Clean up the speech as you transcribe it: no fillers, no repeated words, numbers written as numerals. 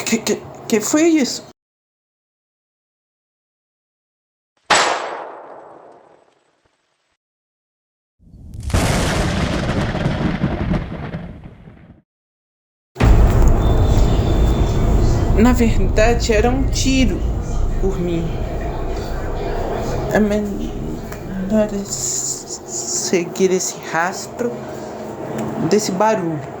Que foi isso? Na verdade, era um tiro por mim. É melhor seguir esse rastro desse barulho.